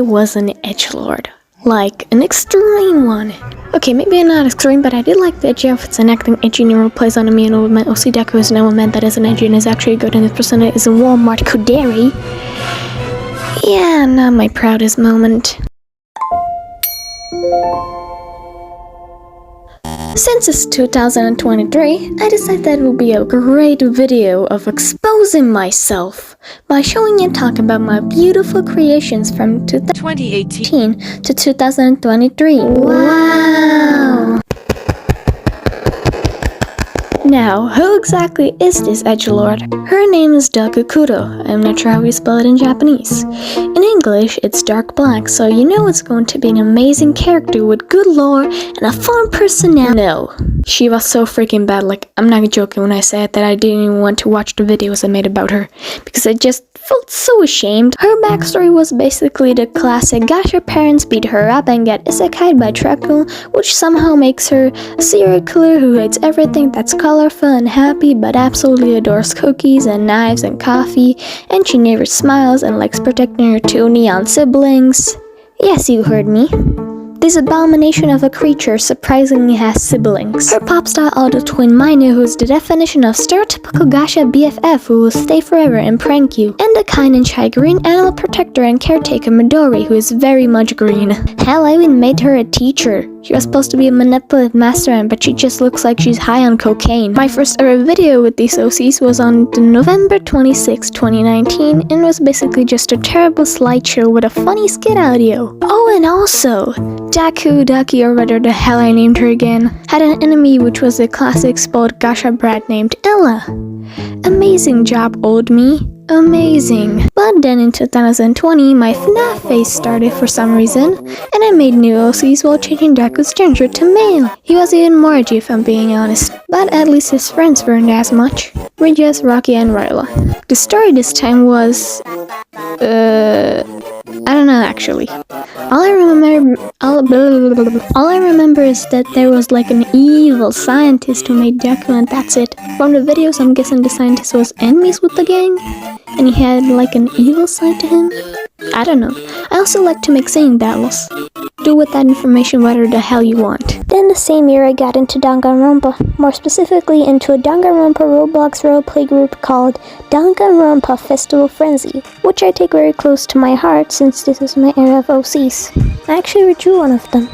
was an edgelord. Like, an extreme one. Okay, maybe not extreme, but I did like the edgy outfits and acting edgy in role plays on me, and with my OC Deku is now a man that isn't edgy and is actually good, and his persona is a Walmart Kuderi. Yeah, not my proudest moment. Since it's 2023, I decided that it would be a great video of exposing myself by showing and talking about my beautiful creations from 2018 to 2023. Wow! Now, who exactly is this edgelord? Her name is Dakukudo. I'm not sure how we spell it in Japanese. In English, it's dark black, so you know it's going to be an amazing character with good lore and a fun personality. No, she was so freaking bad. Like, I'm not joking when I said that I didn't even want to watch the videos I made about her, because I just felt so ashamed. Her backstory was basically the classic gosh, her parents beat her up and get isekai'd by Truckle, which somehow makes her a serial killer who hates everything that's colorful and happy but absolutely adores cookies and knives and coffee, and she never smiles and likes protecting her two neon siblings. Yes, you heard me. This abomination of a creature surprisingly has siblings. Her pop star older twin Mainu, who is the definition of stereotypical gacha BFF who will stay forever and prank you. And the kind and shy green animal protector and caretaker Midori, who is very much green. Hell, I even made her a teacher. She was supposed to be a manipulative mastermind, but she just looks like she's high on cocaine. My first ever video with these OCs was on November 26, 2019, and was basically just a terrible slideshow with a funny skit audio. Oh, and also, Daki, or whatever the hell I named her again, had an enemy which was a classic spoiled gacha brat named Ella. Amazing job, old me. Amazing. But then in 2020, my FNAF phase started for some reason, and I made new OCs while changing Daku's gender to male. He was even more edgy if I'm being honest, but at least his friends weren't as much. Regis, Rocky, and Ryla. The story this time was... I don't know actually. All I remember is that there was like an evil scientist who made Deku, and that's it. From the videos, I'm guessing the scientist was enemies with the gang, and he had like an evil side to him. I don't know. I also like to make singing battles. Do with that information whatever the hell you want. Then the same year I got into Danganronpa, more specifically into a Danganronpa Roblox roleplay group called Danganronpa Festival Frenzy, which I take very close to my heart since this is my era of OCs. I actually redrew one of them.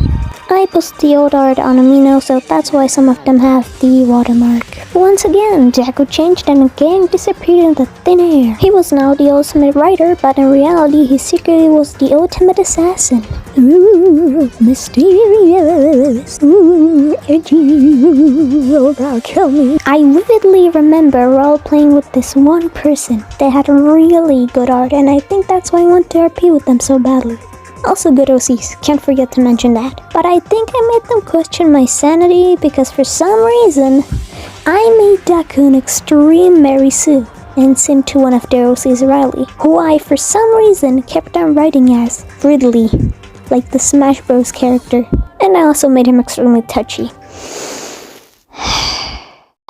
I posted the old art on Amino, so that's why some of them have the watermark. Once again, Deku changed and the gang disappeared into thin air. He was now the ultimate writer, but in reality he secretly was the ultimate assassin. Ooh, mysterious, ooh, edgy, oh God, kill me. I vividly remember role-playing with this one person. They had really good art, and I think that's why I want to RP with them so badly. Also good OCs, can't forget to mention that. But I think I made them question my sanity because for some reason, I made Deku an extreme Mary Sue and sent to one of their OCs, Riley, who I for some reason kept on writing as Ridley, like the Smash Bros character. And I also made him extremely touchy.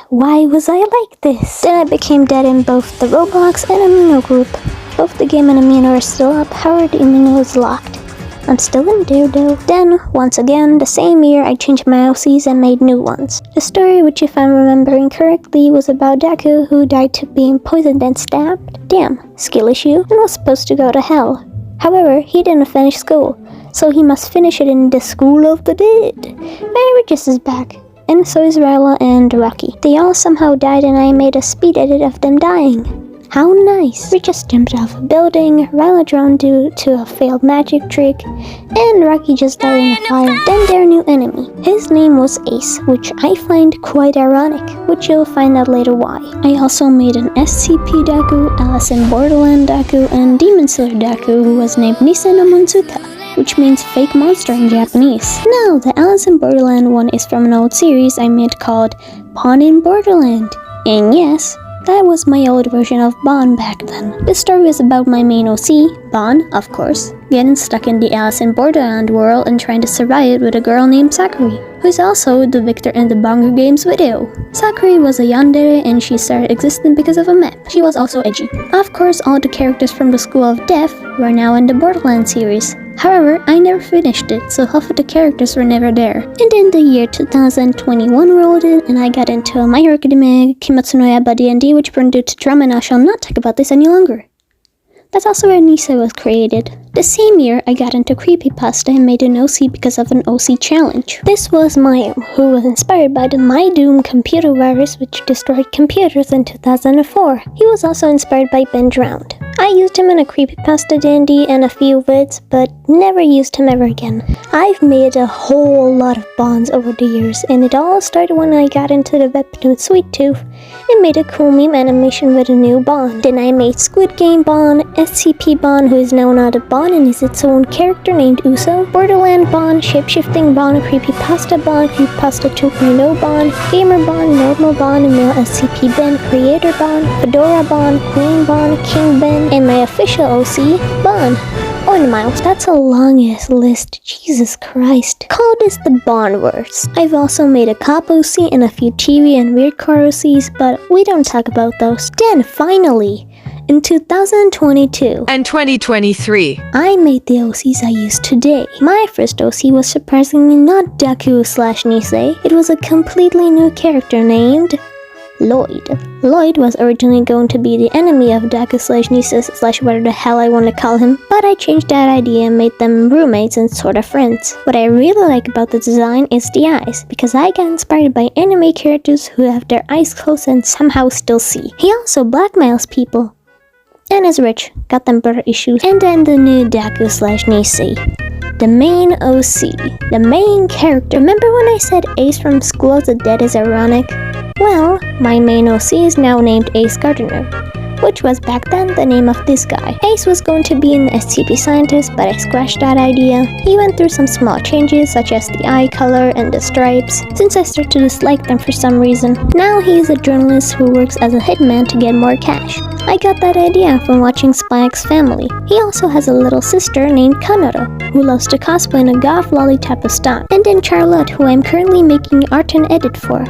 Why was I like this? Then I became dead in both the Roblox and Amino group. Both the game and Amino are still up, however the Amino is locked. I'm still in there though. Then, once again, the same year I changed my OCs and made new ones. The story, which if I'm remembering correctly, was about Deku who died to being poisoned and stabbed. Damn, skill issue, and was supposed to go to hell. However, he didn't finish school, so he must finish it in the School of the Dead. Regis is back, and so is Ryla and Rocky. They all somehow died and I made a speed edit of them dying. How nice! Regis jumped off a building, Ryla drowned due to a failed magic trick, and Rocky just died in a fire. Then their new enemy. His name was Ace, which I find quite ironic, which you'll find out later why. I also made an SCP Deku, Alice in Borderland Deku, and Demon Slayer Deku who was named Nisei no Monsuta, which means fake monster in Japanese. Now, the Alice in Borderland one is from an old series I made called Pawn in Borderland. And yes, that was my old version of Bon back then. This story is about my main OC, Bon, of course, getting stuck in the Alice in Borderland world and trying to survive it with a girl named Sakuri, who who's also the victor in the Hunger Games video. Sakura was a yandere and she started existing because of a map. She was also edgy. Of course, all the characters from the School of Death were now in the Borderlands series. However, I never finished it, so half of the characters were never there. And then the year 2021 rolled in, and I got into My Hero Academia, Kimetsu no Yaiba D&D, which burned into drama, and I shall not talk about this any longer. That's also where Nisei was created. The same year, I got into creepypasta and made an OC because of an OC challenge. This was Mayum, who was inspired by the My Doom computer virus which destroyed computers in 2004. He was also inspired by Ben Drowned. I used him in a creepypasta D&D and a few vids, but never used him ever again. I've made a whole lot of bonds over the years, and it all started when I got into the webtoon Sweet Tooth and made a cool meme animation with a new Bond. Then I made Squid Game Bond, SCP Bond, who is now not a Bond and is its own character named Uso, Borderland Bond, Shapeshifting Bond, Creepypasta Bond, Creepypasta 2.0 Bond, Gamer Bond, Normal Bond, Male SCP Ben, Creator Bond, Fedora Bond, Queen Bond, King Ben, and my official OC, Bond. Oh Miles, that's a long-ass list, Jesus Christ. Call this the Bondverse. I've also made a cop OC and a few TV and weird car OCs, but we don't talk about those. Then finally, in 2022 and 2023, I made the OCs I use today. My first OC was surprisingly not Deku/Nisei. It was a completely new character named Lloyd. Lloyd was originally going to be the enemy of Deku/Nisei/ whatever the hell I want to call him, but I changed that idea and made them roommates and sort of friends. What I really like about the design is the eyes, because I got inspired by anime characters who have their eyes closed and somehow still see. He also blackmails people and is rich, got them brother issues. And then the new Deku/Nisei. The main OC, the main character. Remember when I said Ace from School of the Dead is ironic? Well, my main OC is now named Ace Gardner, which was back then the name of this guy. Ace was going to be an SCP scientist, but I scratched that idea. He went through some small changes such as the eye color and the stripes, since I started to dislike them for some reason. Now he is a journalist who works as a hitman to get more cash. I got that idea from watching Spy X Family. He also has a little sister named Kanaro, who loves to cosplay in a goth lolly type of style. And then Charlotte, who I'm currently making art and edit for.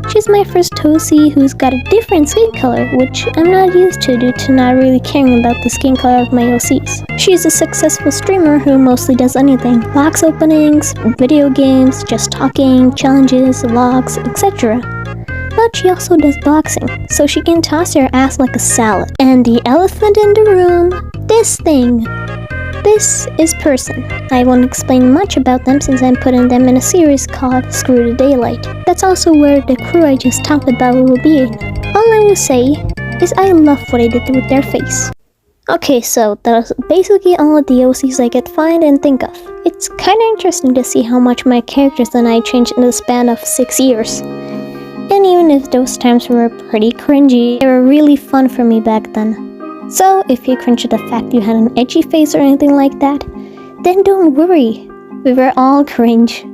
She's my first OC who's got a different skin color, which I'm not used to due to not really caring about the skin color of my OCs. She's a successful streamer who mostly does anything. Box openings, video games, just talking, challenges, vlogs, etc. But she also does boxing, so she can toss her ass like a salad. And the elephant in the room, this thing. This is Person. I won't explain much about them since I'm putting them in a series called Screw the Daylight. That's also where the crew I just talked about will be in. All I will say is I love what I did with their face. Okay, so that's basically all of the OCs I could find and think of. It's kinda interesting to see how much my characters and I changed in the span of 6 years. And even if those times were pretty cringy, they were really fun for me back then. So, if you cringe at the fact you had an edgy face or anything like that, then don't worry. We were all cringe.